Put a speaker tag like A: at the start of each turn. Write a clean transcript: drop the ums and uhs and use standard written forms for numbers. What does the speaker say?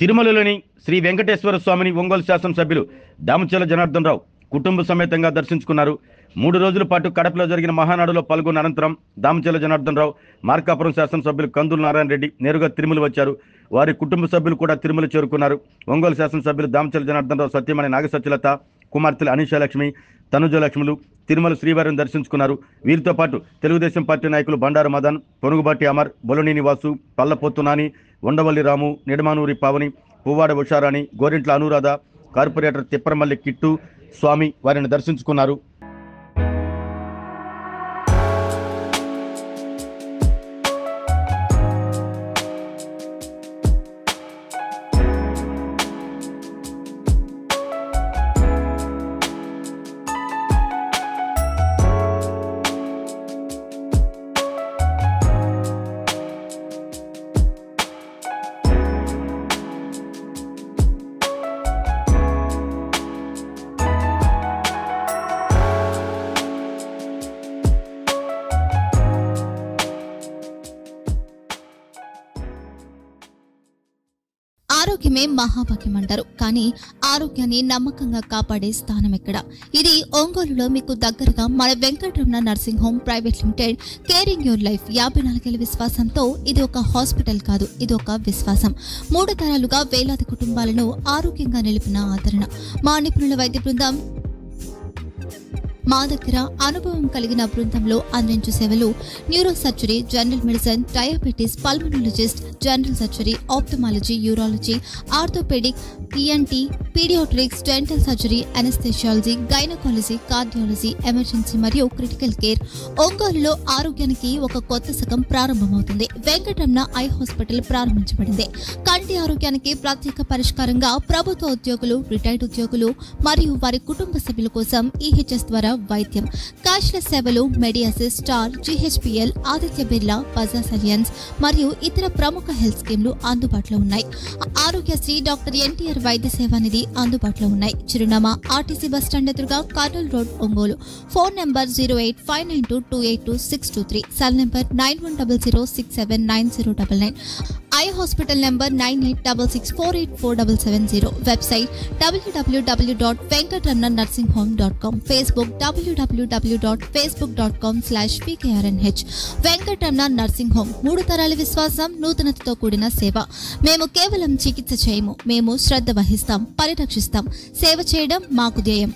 A: తిరుమలలోని శ్రీ వెంకటేశ్వర స్వామిని ఒంగోలు శాసనసభ్యులు దామచర్ల జనార్దన్ రావు కుటుంబ సమేతంగా దర్శించుకున్నారు. 3 రోజుల పాటు కడపలో జరిగిన మహానాడులో పాల్గొన్న అనంతరం దామచర్ల జనార్దన్ రావు, మార్కాపురం శాసనసభ్యులు కందుల నారాయణ రెడ్డి నేరుగా తిరుమల వచ్చారు. వారి కుటుంబ సభ్యులు కూడా తిరుమల చేరుకున్నారు. ఒంగోలు శాసనసభ్యులు దామచర్ల జనార్దన్ రావు సత్యమణి నాగసత్యలత, కుమార్తెలు అనీషాలక్ష్మి, తనుజలక్ష్ములు తిరుమల శ్రీవారిని దర్శించుకున్నారు. వీరితో పాటు తెలుగుదేశం పార్టీ నాయకులు బండారు మదన్, పొనుగుబాటి అమర్, బొలనేని వాసు, పల్లపొత్తు నాని, ఉండవల్లి రాము, నిడమానూరి పావని, పువ్వాడ ఉషారాణి, గోరింట్ల అనురాధ, కార్పొరేటర్ తిప్పరమల్లి కిట్టు స్వామి వారిని దర్శించుకున్నారు.
B: ఆరోగ్యమే మహాభాగ్యం అంటారు. కానీ ఆరోగ్యాన్ని నమ్మకంగా కాపాడే స్థానం ఎక్కడ? ఇది ఒంగోలులో మీకు దగ్గరగా మన Venkataramana nursing home private limited. Caring your life 54 ఏళ్ల విశ్వాసంతో ఇది ఒక హాస్పిటల్ కాదు, ఇది ఒక విశ్వాసం. 3 తరాలుగా వేలాది కుటుంబాలను ఆరోగ్యంగా నిలిపిన ఆదరణ. మా నిపుణుల వైద్య బృందం మా దగ్గర అనుభవం కలిగిన బృందంలో అందించే సేవలు neuro surgery, general medicine, diabetes, pulmonologist, general surgery, ophthalmology, urology, orthopedic, ENT, pediatrics, dental surgery, anesthesiology, gynecology, cardiology, emergency మరియు క్రిటికల్ కేర్. ఒంగోలులో ఆరోగ్యానికి ఒక కొత్త శకం ప్రారంభమవుతుంది. వెంకటరమణ ఐ హాస్పిటల్ ప్రారంభించబడింది. కంటి ఆరోగ్యానికి ప్రత్యేక పరిష్కారంగా ప్రభుత్వ ఉద్యోగులు, రిటైర్డ్ ఉద్యోగులు మరియు వారి కుటుంబ సభ్యుల కోసం ఈహెచ్ఎస్ ద్వారా వైద్యం, క్యాష్లెస్ సేవలు, మెడియాసిస్, స్టార్, జీహెచ్పీఎల్, ఆదిత్య బిర్లా, బజాజ్ అలియన్స్ మరియు ఇతర ప్రముఖ హెల్త్ స్కీమ్లు అందుబాటులో ఉన్నాయి. ఆరోగ్యశ్రీ, డాక్టర్ ఎన్టీఆర్ వైద్య సేవా నిధి అందుబాటులో ఉన్నాయి. చిరునామా ఆర్టీసీ బస్టాండ్ ఎదురుగా, Kurnool road, Ongole. Phone number 08592282623, cell number 9100679099, eye hospital number 9866484770, website www.venkatramananursinghome.com, Facebook www.facebook.com/pkrnh. Venkataramana nursing home 3 తరాల విశ్వాసం, నూతనతతో కూడిన సేవ. మేము కేవలం చికిత్స చేయము, మేము శ్రద్ధ వహిస్తాం, పరిరక్షిస్తాం. సేవ చేయడం మాకు ధ్యేయం.